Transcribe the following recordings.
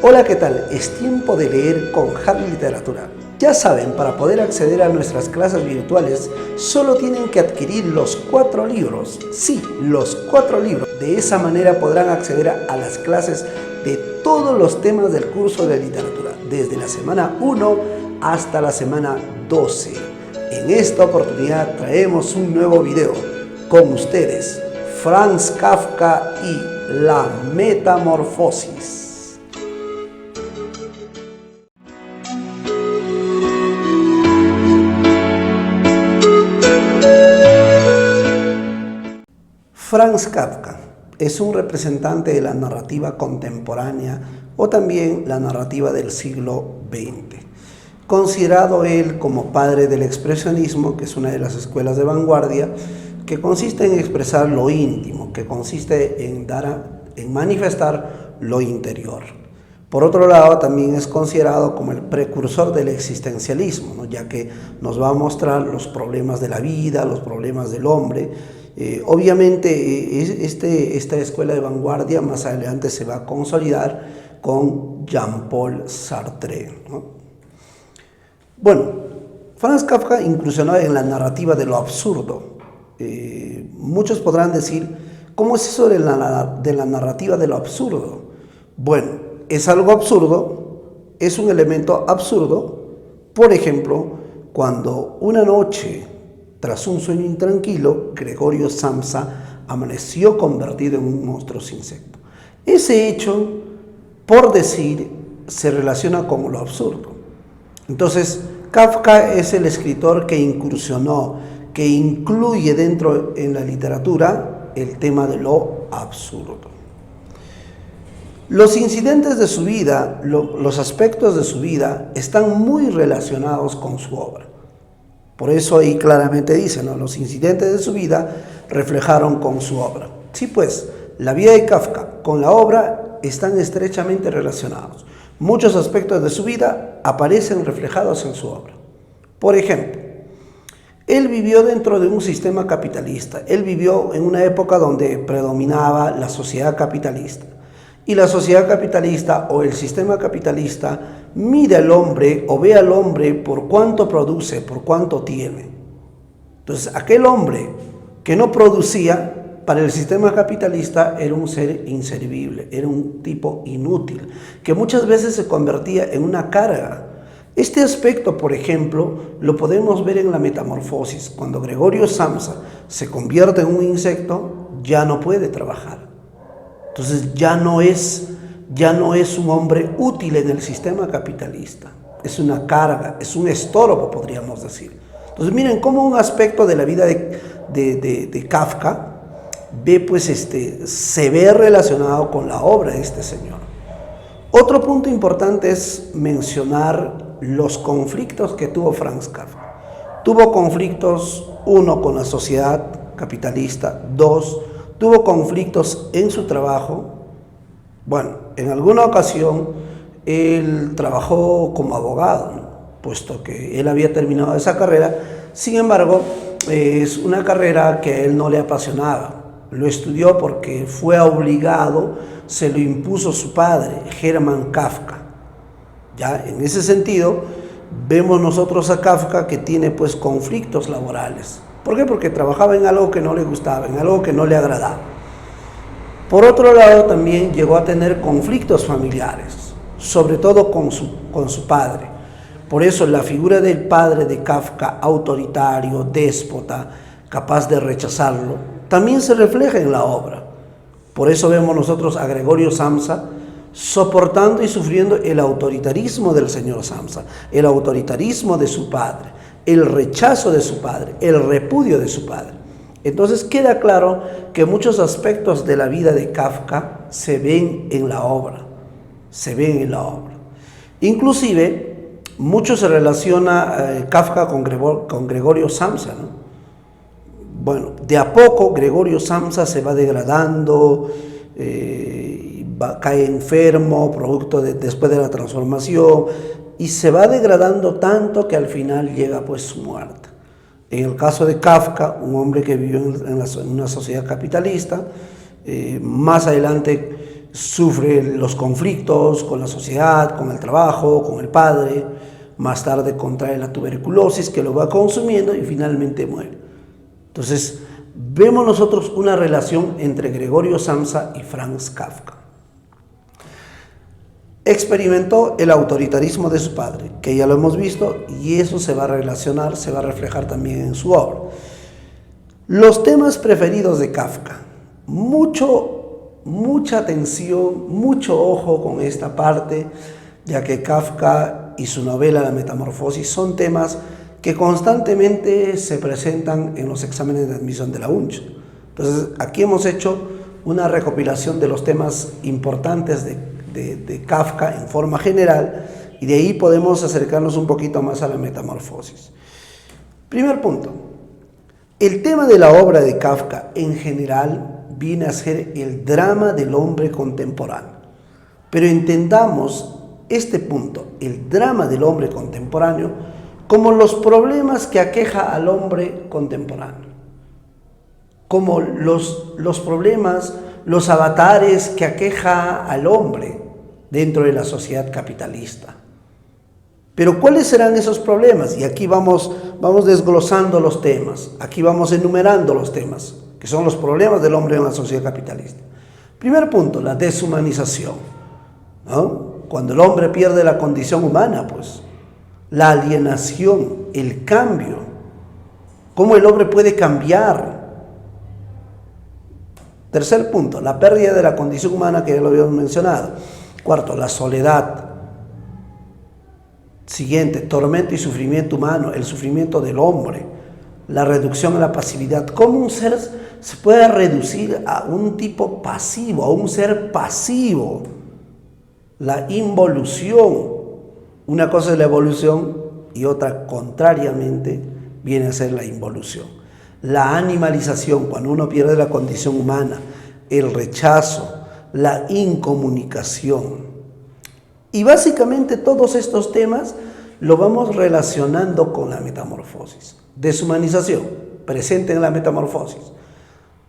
Hola, ¿qué tal? Es tiempo de leer con Harry Literatura. Ya saben, para poder acceder a nuestras clases virtuales, solo tienen que adquirir los 4 libros. Sí, los 4 libros. De esa manera podrán acceder a las clases de todos los temas del curso de literatura, desde la semana 1 hasta la semana 12. En esta oportunidad traemos un nuevo video con ustedes, Franz Kafka y la metamorfosis. Franz Kafka es un representante de la narrativa contemporánea o también la narrativa del siglo XX. Considerado él como padre del expresionismo, que es una de las escuelas de vanguardia, que consiste en expresar lo íntimo, que consiste en manifestar lo interior. Por otro lado, también es considerado como el precursor del existencialismo, ¿no? Ya que nos va a mostrar los problemas de la vida, los problemas del hombre. Obviamente, esta escuela de vanguardia más adelante se va a consolidar con Jean-Paul Sartre, ¿no? Bueno, Franz Kafka incursionó en la narrativa de lo absurdo. Muchos podrán decir, ¿cómo es eso de la narrativa de lo absurdo? Bueno, es algo absurdo, es un elemento absurdo. Por ejemplo, cuando una noche, tras un sueño intranquilo, Gregorio Samsa amaneció convertido en un monstruoso insecto. Ese hecho, por decir, se relaciona con lo absurdo. Entonces, Kafka es el escritor que incursionó, que incluye dentro en la literatura el tema de lo absurdo. Los incidentes de su vida, los aspectos de su vida, están muy relacionados con su obra. Por eso ahí claramente dice, ¿no? Los incidentes de su vida reflejaron con su obra. Sí, pues, la vida de Kafka con la obra están estrechamente relacionados. Muchos aspectos de su vida aparecen reflejados en su obra. Por ejemplo, él vivió dentro de un sistema capitalista. Él vivió en una época donde predominaba la sociedad capitalista. Y la sociedad capitalista o el sistema capitalista mide al hombre o ve al hombre por cuánto produce, por cuánto tiene. Entonces, aquel hombre que no producía, para el sistema capitalista era un ser inservible, era un tipo inútil, que muchas veces se convertía en una carga. Este aspecto, por ejemplo, lo podemos ver en la metamorfosis. Cuando Gregorio Samsa se convierte en un insecto, ya no puede trabajar. Entonces ya no es un hombre útil en el sistema capitalista, es una carga, es un estorbo, podríamos decir. Entonces miren cómo un aspecto de la vida de Kafka se ve relacionado con la obra de este señor. Otro punto importante es mencionar los conflictos que tuvo Franz Kafka. Tuvo conflictos, 1, con la sociedad capitalista, 2, tuvo conflictos en su trabajo. Bueno, en alguna ocasión él trabajó como abogado, ¿no? Puesto que él había terminado esa carrera. Sin embargo, es una carrera que a él no le apasionaba. Lo estudió porque fue obligado, se lo impuso su padre, Hermann Kafka. Ya en ese sentido, vemos nosotros a Kafka que tiene pues conflictos laborales. ¿Por qué? Porque trabajaba en algo que no le gustaba, en algo que no le agradaba. Por otro lado, también llegó a tener conflictos familiares, sobre todo con su padre. Por eso la figura del padre de Kafka, autoritario, déspota, capaz de rechazarlo, también se refleja en la obra. Por eso vemos nosotros a Gregorio Samsa soportando y sufriendo el autoritarismo del señor Samsa, el autoritarismo de su padre, el rechazo de su padre, el repudio de su padre. Entonces queda claro que muchos aspectos de la vida de Kafka se ven en la obra, Inclusive, mucho se relaciona Kafka con Gregorio Samsa, ¿no? Bueno, de a poco Gregorio Samsa se va degradando, cae enfermo, producto después de la transformación, y se va degradando tanto que al final llega pues su muerte. En el caso de Kafka, un hombre que vivió en una sociedad capitalista, más adelante sufre los conflictos con la sociedad, con el trabajo, con el padre, más tarde contrae la tuberculosis que lo va consumiendo y finalmente muere. Entonces, vemos nosotros una relación entre Gregorio Samsa y Franz Kafka. Experimentó el autoritarismo de su padre, que ya lo hemos visto, y eso se va a relacionar, se va a reflejar también en su obra. Los temas preferidos de Kafka. Mucha atención, mucho ojo con esta parte, ya que Kafka y su novela La Metamorfosis son temas que constantemente se presentan en los exámenes de admisión de la UNCH. Entonces, aquí hemos hecho una recopilación de los temas importantes de Kafka en forma general, y de ahí podemos acercarnos un poquito más a la metamorfosis. Primer punto, el tema de la obra de Kafka en general viene a ser el drama del hombre contemporáneo, pero entendamos este punto, el drama del hombre contemporáneo, como los problemas que aqueja al hombre contemporáneo, como los problemas, los avatares que aqueja al hombre dentro de la sociedad capitalista. Pero ¿cuáles serán esos problemas? Y aquí vamos desglosando los temas, aquí vamos enumerando los temas, que son los problemas del hombre en la sociedad capitalista. Primer punto, la deshumanización, ¿no? Cuando el hombre pierde la condición humana, pues, la alienación, el cambio, cómo el hombre puede cambiar. Tercer punto, la pérdida de la condición humana, que ya lo habíamos mencionado. Cuarto, la soledad. Siguiente, tormento y sufrimiento humano, el sufrimiento del hombre, la reducción a la pasividad. ¿Cómo un ser se puede reducir a un tipo pasivo, a un ser pasivo? La involución. Una cosa es la evolución y otra, contrariamente, viene a ser la involución. La animalización, cuando uno pierde la condición humana, el rechazo, la incomunicación. Y básicamente todos estos temas lo vamos relacionando con la metamorfosis. Deshumanización, presente en la metamorfosis.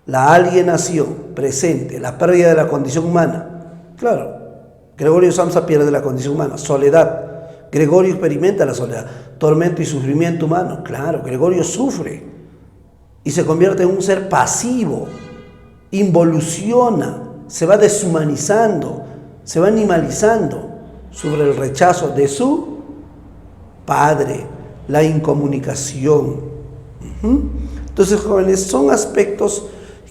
La alienación, presente. La pérdida de la condición humana. Claro, Gregorio Samsa pierde la condición humana. Soledad, Gregorio experimenta la soledad. Tormento y sufrimiento humano. Claro, Gregorio sufre y se convierte en un ser pasivo. Involuciona, se va deshumanizando, se va animalizando sobre el rechazo de su padre, la incomunicación. Entonces, jóvenes, son aspectos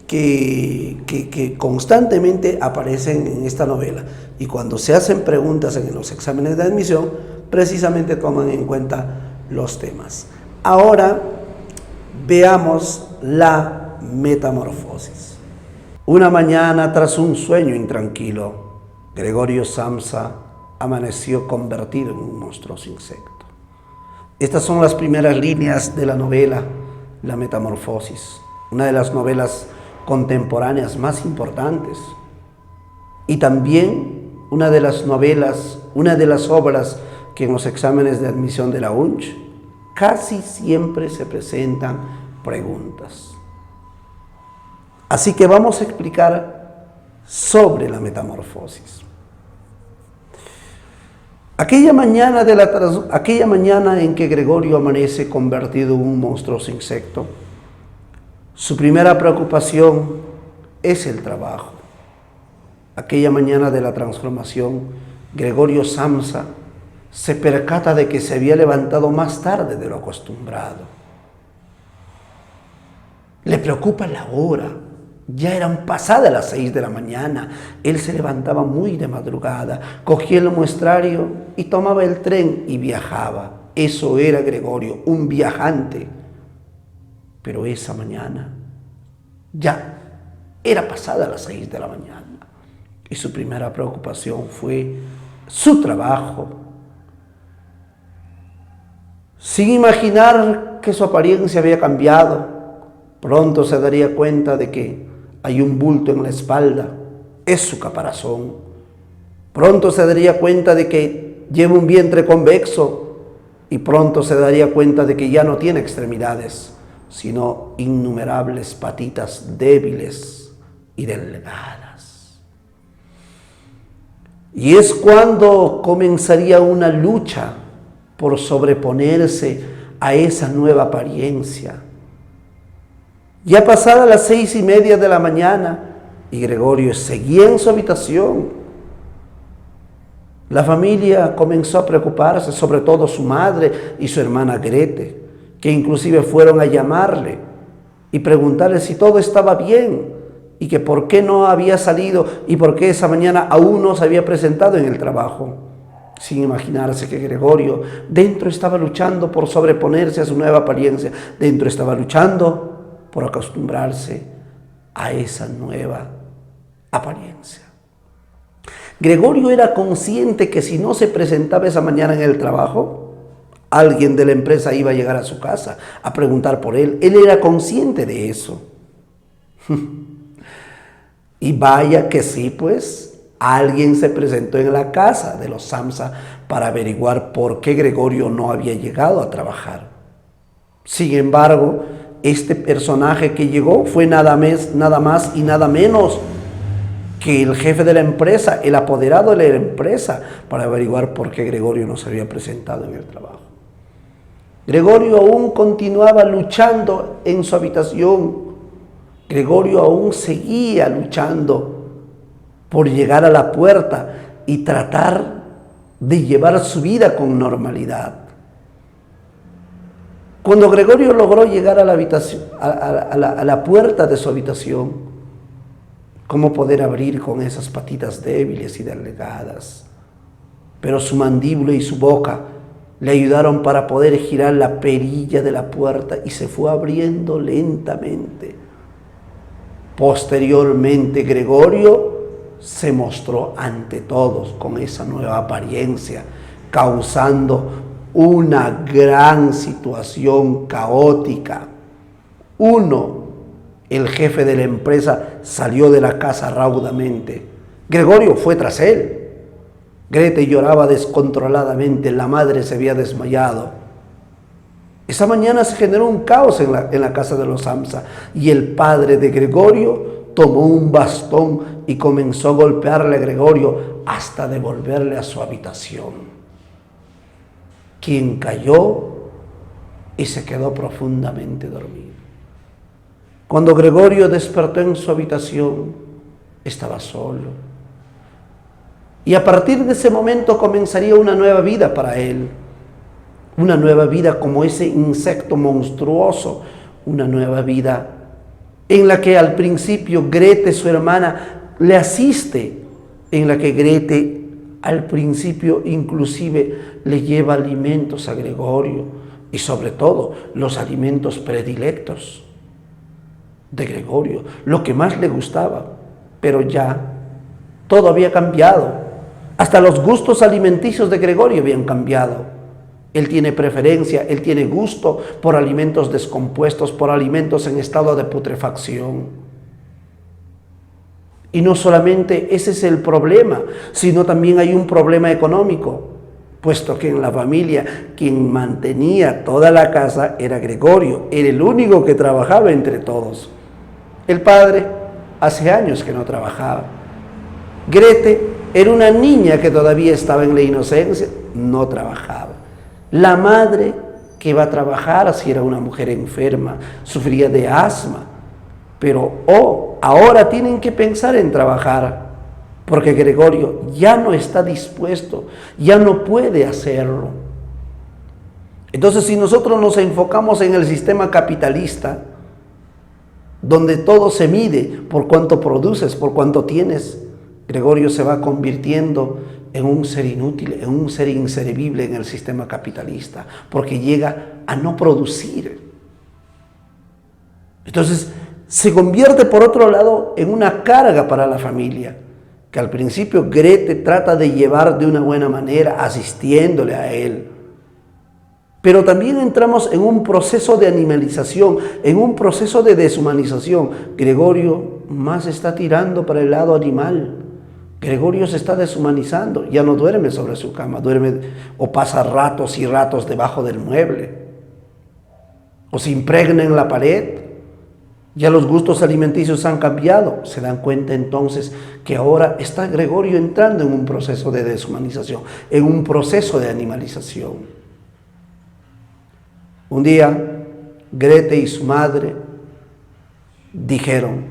que constantemente aparecen en esta novela, y cuando se hacen preguntas en los exámenes de admisión, precisamente toman en cuenta los temas. Ahora veamos la metamorfosis. Una mañana, tras un sueño intranquilo, Gregorio Samsa amaneció convertido en un monstruoso insecto. Estas son las primeras líneas de la novela La Metamorfosis, una de las novelas contemporáneas más importantes, y también una de las novelas, una de las obras que en los exámenes de admisión de la UNCH casi siempre se presentan preguntas. Así que vamos a explicar sobre la metamorfosis. Aquella mañana en que Gregorio amanece convertido en un monstruoso insecto, su primera preocupación es el trabajo. Aquella mañana de la transformación, Gregorio Samsa se percata de que se había levantado más tarde de lo acostumbrado. Le preocupa la hora. Ya eran pasadas las 6 de la mañana. Él se levantaba muy de madrugada, cogía el muestrario y tomaba el tren y viajaba. Eso era Gregorio, un viajante. Pero esa mañana ya era pasada las 6 de la mañana. Y su primera preocupación fue su trabajo. Sin imaginar que su apariencia había cambiado, pronto se daría cuenta de que hay un bulto en la espalda, es su caparazón. Pronto se daría cuenta de que lleva un vientre convexo, y pronto se daría cuenta de que ya no tiene extremidades, sino innumerables patitas débiles y delgadas. Y es cuando comenzaría una lucha por sobreponerse a esa nueva apariencia. Ya pasadas las 6:30 de la mañana y Gregorio seguía en su habitación. La familia comenzó a preocuparse, sobre todo su madre y su hermana Grete, que inclusive fueron a llamarle y preguntarle si todo estaba bien y que por qué no había salido y por qué esa mañana aún no se había presentado en el trabajo, sin imaginarse que Gregorio dentro estaba luchando por sobreponerse a su nueva apariencia, dentro estaba luchando por acostumbrarse a esa nueva apariencia. Gregorio era consciente que si no se presentaba esa mañana en el trabajo, alguien de la empresa iba a llegar a su casa a preguntar por él. Él era consciente de eso. Y vaya que sí, pues, alguien se presentó en la casa de los Samsa para averiguar por qué Gregorio no había llegado a trabajar. Sin embargo, este personaje que llegó fue nada más y nada menos que el jefe de la empresa, el apoderado de la empresa, para averiguar por qué Gregorio no se había presentado en el trabajo. Gregorio aún continuaba luchando en su habitación. Gregorio aún seguía luchando por llegar a la puerta y tratar de llevar su vida con normalidad. Cuando Gregorio logró llegar a la habitación, a la puerta de su habitación, ¿cómo poder abrir con esas patitas débiles y delgadas? Pero su mandíbula y su boca le ayudaron para poder girar la perilla de la puerta y se fue abriendo lentamente. Posteriormente, Gregorio se mostró ante todos con esa nueva apariencia, causando una gran situación caótica. El jefe de la empresa, salió de la casa raudamente. Gregorio fue tras él. Grete lloraba descontroladamente, la madre se había desmayado. Esa mañana se generó un caos en la casa de los Samsa y el padre de Gregorio tomó un bastón y comenzó a golpearle a Gregorio hasta devolverle a su habitación, quien cayó y se quedó profundamente dormido. Cuando Gregorio despertó en su habitación, estaba solo. Y a partir de ese momento comenzaría una nueva vida para él. Una nueva vida como ese insecto monstruoso. Una nueva vida en la que al principio Grete, su hermana, le asiste. En la que Grete al principio inclusive le lleva alimentos a Gregorio. Y sobre todo los alimentos predilectos de Gregorio, lo que más le gustaba. Pero ya todo había cambiado. Hasta los gustos alimenticios de Gregorio habían cambiado. Él tiene preferencia, él tiene gusto por alimentos descompuestos, por alimentos en estado de putrefacción. Y no solamente ese es el problema, sino también hay un problema económico, puesto que en la familia quien mantenía toda la casa era Gregorio, era el único que trabajaba entre todos. El padre hace años que no trabajaba. Grete era una niña que todavía estaba en la inocencia, no trabajaba. La madre que iba a trabajar, si era una mujer enferma, sufría de asma, pero ahora tienen que pensar en trabajar, porque Gregorio ya no está dispuesto, ya no puede hacerlo. Entonces, si nosotros nos enfocamos en el sistema capitalista, donde todo se mide por cuánto produces, por cuánto tienes, Gregorio se va convirtiendo en un ser inútil, en un ser inservible en el sistema capitalista, porque llega a no producir. Entonces, se convierte por otro lado en una carga para la familia, que al principio Grete trata de llevar de una buena manera, asistiéndole a él. Pero también entramos en un proceso de animalización, en un proceso de deshumanización. Gregorio más está tirando para el lado animal. Gregorio se está deshumanizando, ya no duerme sobre su cama, duerme o pasa ratos y ratos debajo del mueble. o se impregna en la pared. Ya los gustos alimenticios han cambiado. Se dan cuenta entonces que ahora está Gregorio entrando en un proceso de deshumanización, en un proceso de animalización. Un día, Grete y su madre dijeron: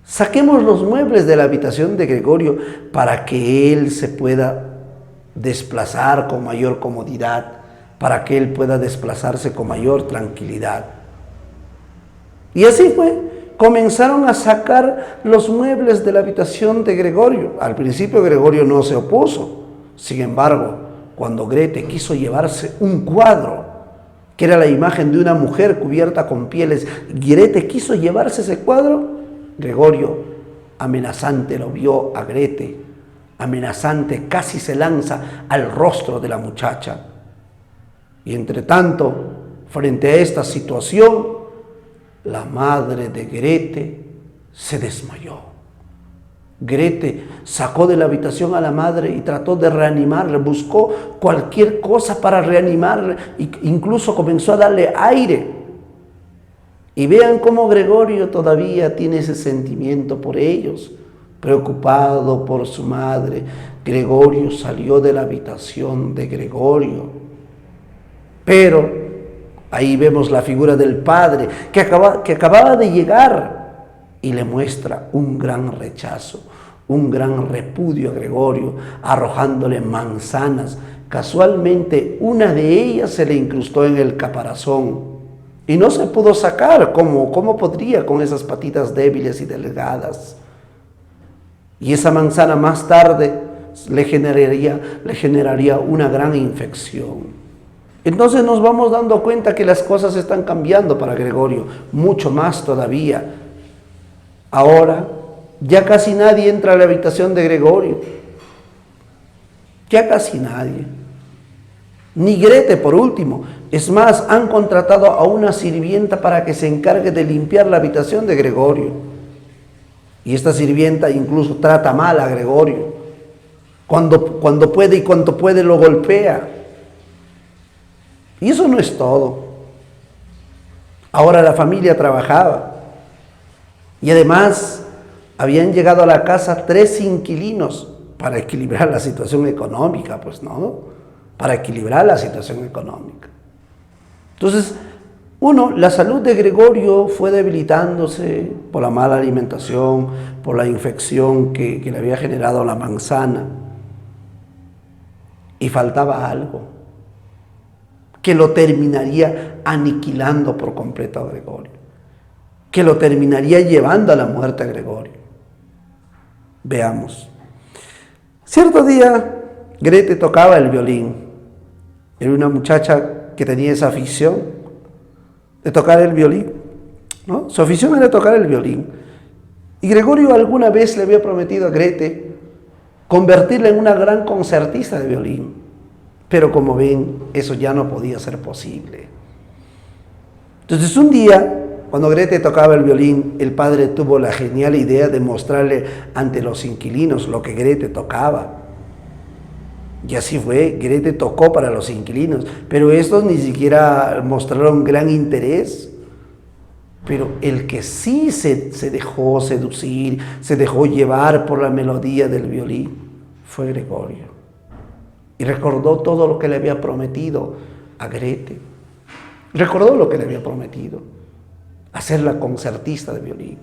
saquemos los muebles de la habitación de Gregorio para que él se pueda desplazar con mayor comodidad, para que él pueda desplazarse con mayor tranquilidad. Y así fue, comenzaron a sacar los muebles de la habitación de Gregorio. Al principio Gregorio no se opuso. Sin embargo, cuando Grete quiso llevarse un cuadro, que era la imagen de una mujer cubierta con pieles, Grete quiso llevarse ese cuadro, Gregorio, amenazante, lo vio a Grete, amenazante, casi se lanza al rostro de la muchacha. Y entre tanto, frente a esta situación, la madre de Grete se desmayó. Grete sacó de la habitación a la madre y trató de reanimarle, buscó cualquier cosa para reanimarle, incluso comenzó a darle aire. Y vean cómo Gregorio todavía tiene ese sentimiento por ellos, preocupado por su madre. Gregorio salió de la habitación de Gregorio, pero ahí vemos la figura del padre que acababa de llegar y le muestra un gran rechazo, un gran repudio a Gregorio, arrojándole manzanas. Casualmente una de ellas se le incrustó en el caparazón y no se pudo sacar. ¿Cómo podría con esas patitas débiles y delgadas? Y esa manzana más tarde le generaría una gran infección. Entonces nos vamos dando cuenta que las cosas están cambiando para Gregorio, mucho más todavía. Ahora ya casi nadie entra a la habitación de Gregorio, ya casi nadie, ni Grete por último. Es más, han contratado a una sirvienta para que se encargue de limpiar la habitación de Gregorio. Y esta sirvienta incluso trata mal a Gregorio. Cuando puede y cuanto puede lo golpea. Y eso no es todo. Ahora la familia trabajaba y además habían llegado a la casa 3 inquilinos para equilibrar la situación económica, pues no, para equilibrar la situación económica. Entonces, la salud de Gregorio fue debilitándose por la mala alimentación, por la infección que le había generado la manzana, y faltaba algo que lo terminaría aniquilando por completo a Gregorio, que lo terminaría llevando a la muerte a Gregorio. Veamos. Cierto día, Grete tocaba el violín. Era una muchacha que tenía esa afición de tocar el violín, ¿no? Su afición era tocar el violín. Y Gregorio alguna vez le había prometido a Grete convertirla en una gran concertista de violín. Pero como ven, eso ya no podía ser posible. Entonces un día, cuando Grete tocaba el violín, el padre tuvo la genial idea de mostrarle ante los inquilinos lo que Grete tocaba. Y así fue, Grete tocó para los inquilinos, pero estos ni siquiera mostraron gran interés. Pero el que sí se dejó seducir, se dejó llevar por la melodía del violín, fue Gregorio. Y recordó todo lo que le había prometido a Grete. Recordó lo que le había prometido, hacerla concertista de violín.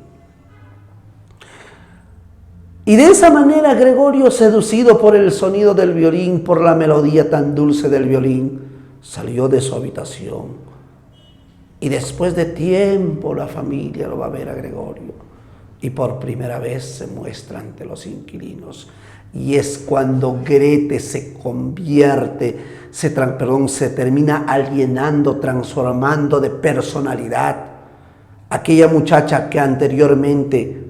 Y de esa manera Gregorio, seducido por el sonido del violín, por la melodía tan dulce del violín, salió de su habitación. Y después de tiempo la familia lo va a ver a Gregorio. Y por primera vez se muestra ante los inquilinos. Y es cuando Grete se convierte, se termina alienando, transformando de personalidad. Aquella muchacha que anteriormente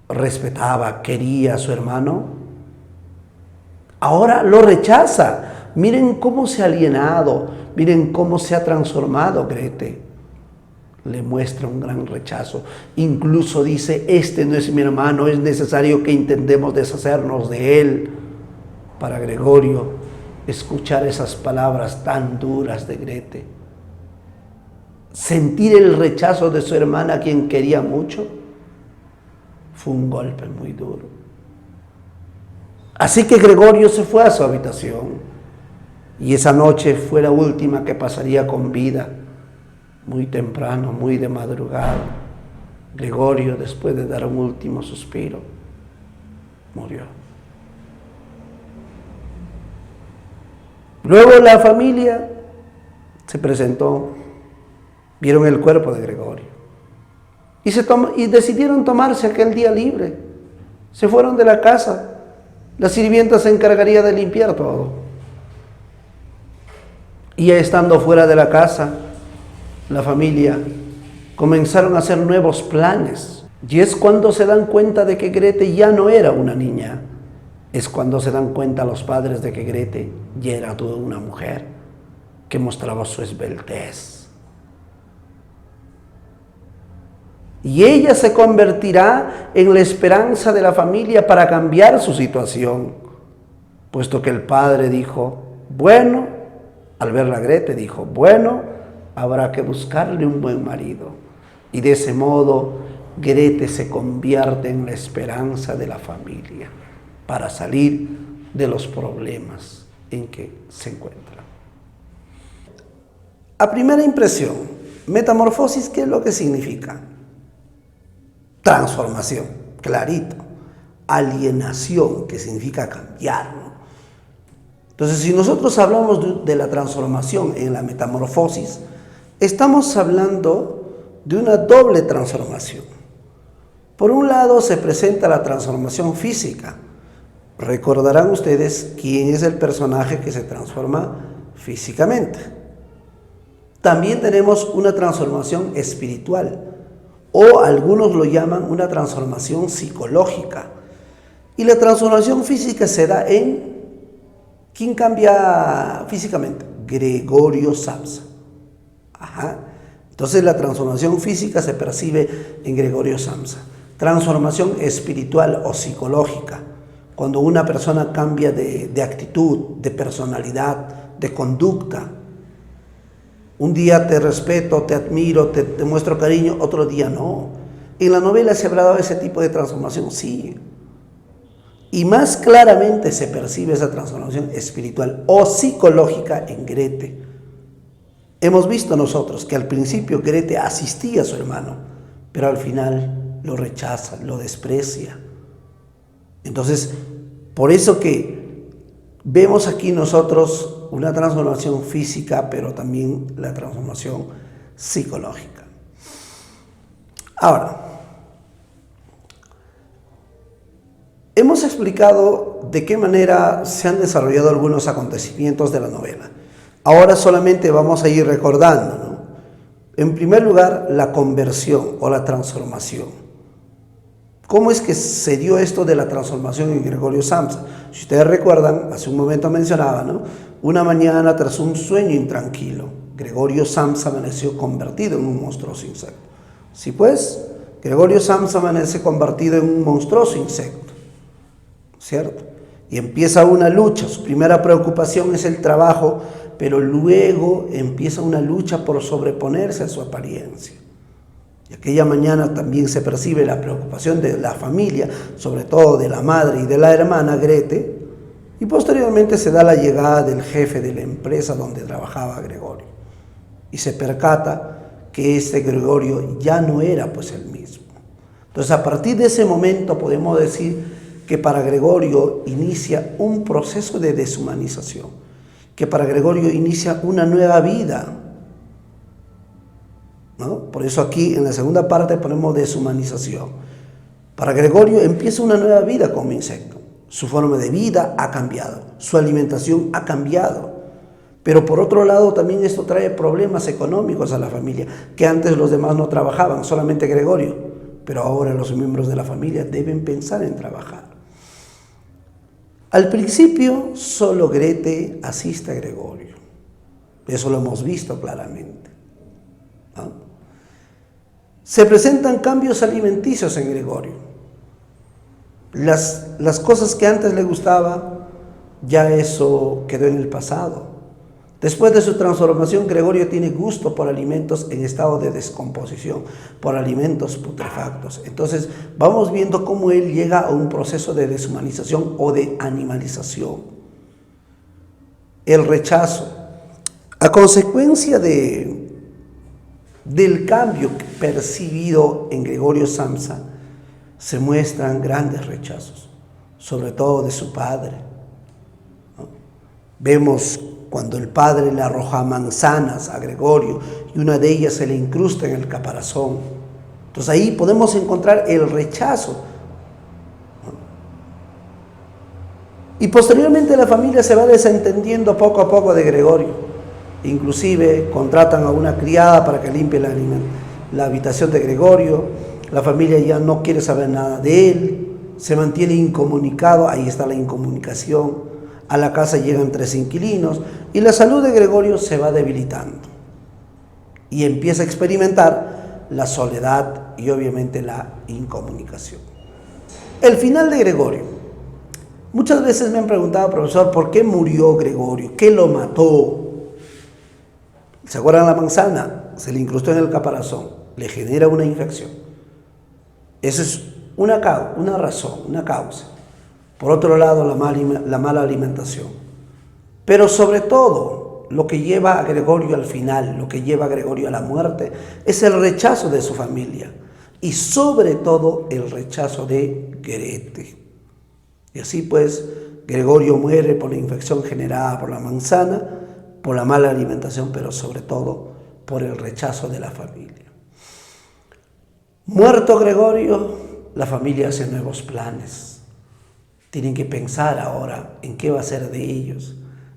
respetaba, quería a su hermano, ahora lo rechaza. Miren cómo se ha alienado, miren cómo se ha transformado Grete. Le muestra un gran rechazo. Incluso dice: este no es mi hermano, es necesario que intentemos deshacernos de él. Para Gregorio, escuchar esas palabras tan duras de Grete sentir el rechazo de su hermana, a quien quería mucho, fue un golpe muy duro. Así que Gregorio se fue a su habitación, y esa noche fue la última que pasaría con vida. Muy temprano, muy de madrugada, Gregorio, después de dar un último suspiro, murió. Luego la familia se presentó, vieron el cuerpo de Gregorio y decidieron tomarse aquel día libre. Se fueron de la casa, la sirvienta se encargaría de limpiar todo. Y ya estando fuera de la casa, la familia comenzaron a hacer nuevos planes. Y es cuando se dan cuenta de que Grete ya no era una niña. Es cuando se dan cuenta los padres de que Grete ya era toda una mujer que mostraba su esbeltez. Y ella se convertirá en la esperanza de la familia para cambiar su situación, puesto que el padre dijo, bueno, al verla Grete dijo, bueno, habrá que buscarle un buen marido. Y de ese modo, Grete se convierte en la esperanza de la familia para salir de los problemas en que se encuentra. A primera impresión, metamorfosis, ¿qué es lo que significa? Transformación, clarito. Alienación, que significa cambiar, ¿no? Entonces, si nosotros hablamos de la transformación en la metamorfosis, estamos hablando de una doble transformación. Por un lado se presenta la transformación física. Recordarán ustedes quién es el personaje que se transforma físicamente. También tenemos una transformación espiritual, o algunos lo llaman una transformación psicológica. Y la transformación física se da en... ¿Quién cambia físicamente? Gregorio Samsa. Entonces la transformación física se percibe en Gregorio Samsa. Transformación espiritual o psicológica, cuando una persona cambia de actitud, de personalidad, de conducta. Un día te respeto, te admiro, te muestro cariño, otro día no. ¿En la novela se habrá dado ese tipo de transformación? Sí. Y más claramente se percibe esa transformación espiritual o psicológica en Grete. Hemos visto nosotros que al principio Grete asistía a su hermano, pero al final lo rechaza, lo desprecia. Entonces, por eso que vemos aquí nosotros una transformación física, pero también la transformación psicológica. Ahora, hemos explicado de qué manera se han desarrollado algunos acontecimientos de la novela. Ahora solamente vamos a ir recordando, ¿no? En primer lugar, la conversión o la transformación. ¿Cómo es que se dio esto de la transformación en Gregorio Samsa? Si ustedes recuerdan, hace un momento mencionaba, ¿no? Una mañana, tras un sueño intranquilo, Gregorio Samsa amaneció convertido en un monstruoso insecto. Sí, pues, Gregorio Samsa amanece convertido en un monstruoso insecto, ¿cierto? Y empieza una lucha. Su primera preocupación es el trabajo, pero luego empieza una lucha por sobreponerse a su apariencia. Y aquella mañana también se percibe la preocupación de la familia, sobre todo de la madre y de la hermana Grete, y posteriormente se da la llegada del jefe de la empresa donde trabajaba Gregorio. Y se percata que este Gregorio ya no era pues el mismo. Entonces, a partir de ese momento podemos decir que para Gregorio inicia un proceso de deshumanización, que para Gregorio inicia una nueva vida, ¿no? Por eso aquí en la segunda parte ponemos deshumanización. Para Gregorio empieza una nueva vida como insecto. Su forma de vida ha cambiado, su alimentación ha cambiado. Pero por otro lado también esto trae problemas económicos a la familia, que antes los demás no trabajaban, solamente Gregorio. Pero ahora los miembros de la familia deben pensar en trabajar. Al principio solo Grete asiste a Gregorio. Eso lo hemos visto claramente, ¿no? Se presentan cambios alimenticios en Gregorio. Las cosas que antes le gustaba, ya eso quedó en el pasado. Después de su transformación, Gregorio tiene gusto por alimentos en estado de descomposición, por alimentos putrefactos. Entonces, vamos viendo cómo él llega a un proceso de deshumanización o de animalización. El rechazo. A consecuencia del cambio percibido en Gregorio Samsa, se muestran grandes rechazos, sobre todo de su padre, ¿no? Vemos cuando el padre le arroja manzanas a Gregorio y una de ellas se le incrusta en el caparazón. Entonces ahí podemos encontrar el rechazo. Y posteriormente la familia se va desentendiendo poco a poco de Gregorio. Inclusive contratan a una criada para que limpie la habitación de Gregorio. La familia ya no quiere saber nada de él, se mantiene incomunicado, ahí está la incomunicación. A la casa llegan 3 inquilinos y la salud de Gregorio se va debilitando y empieza a experimentar la soledad y obviamente la incomunicación. El final de Gregorio. Muchas veces me han preguntado, profesor, ¿por qué murió Gregorio? ¿Qué lo mató? ¿Se acuerdan la manzana? Se le incrustó en el caparazón, le genera una infección. Esa es una razón, una causa. Por otro lado, la mala alimentación. Pero sobre todo, lo que lleva a Gregorio al final, lo que lleva a Gregorio a la muerte, es el rechazo de su familia. Y sobre todo, el rechazo de Grete. Y así pues, Gregorio muere por la infección generada por la manzana, por la mala alimentación, pero sobre todo por el rechazo de la familia. Muerto Gregorio, la familia hace nuevos planes. Tienen que pensar ahora en qué va a ser de ellos.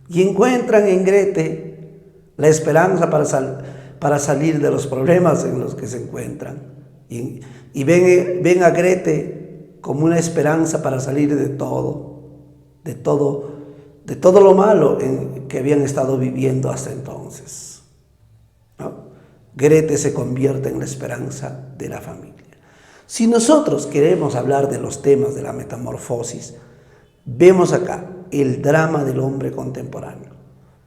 Y encuentran en Grete la esperanza para salir de los problemas en los que se encuentran. Y ven a Grete como una esperanza para salir de todo lo malo que habían estado viviendo hasta entonces, ¿no? Grete se convierte en la esperanza de la familia. Si nosotros queremos hablar de los temas de la metamorfosis, vemos acá el drama del hombre contemporáneo.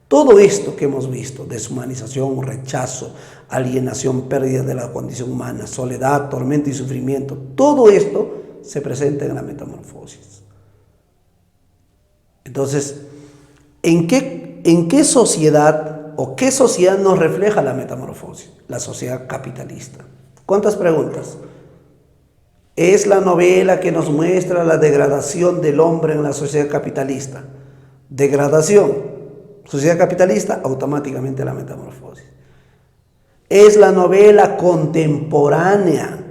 Todo esto que hemos visto, deshumanización, rechazo, alienación, pérdida de la condición humana, soledad, tormento y sufrimiento, todo esto se presenta en la metamorfosis. Entonces, ¿en qué sociedad o qué sociedad nos refleja la metamorfosis? La sociedad capitalista. ¿Cuántas preguntas? Es la novela que nos muestra la degradación del hombre en la sociedad capitalista. Degradación, sociedad capitalista, automáticamente la metamorfosis. Es la novela contemporánea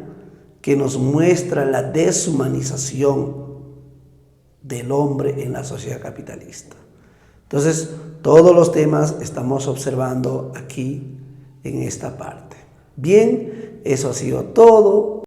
que nos muestra la deshumanización del hombre en la sociedad capitalista. Entonces, todos los temas estamos observando aquí en esta parte. Bien, eso ha sido todo.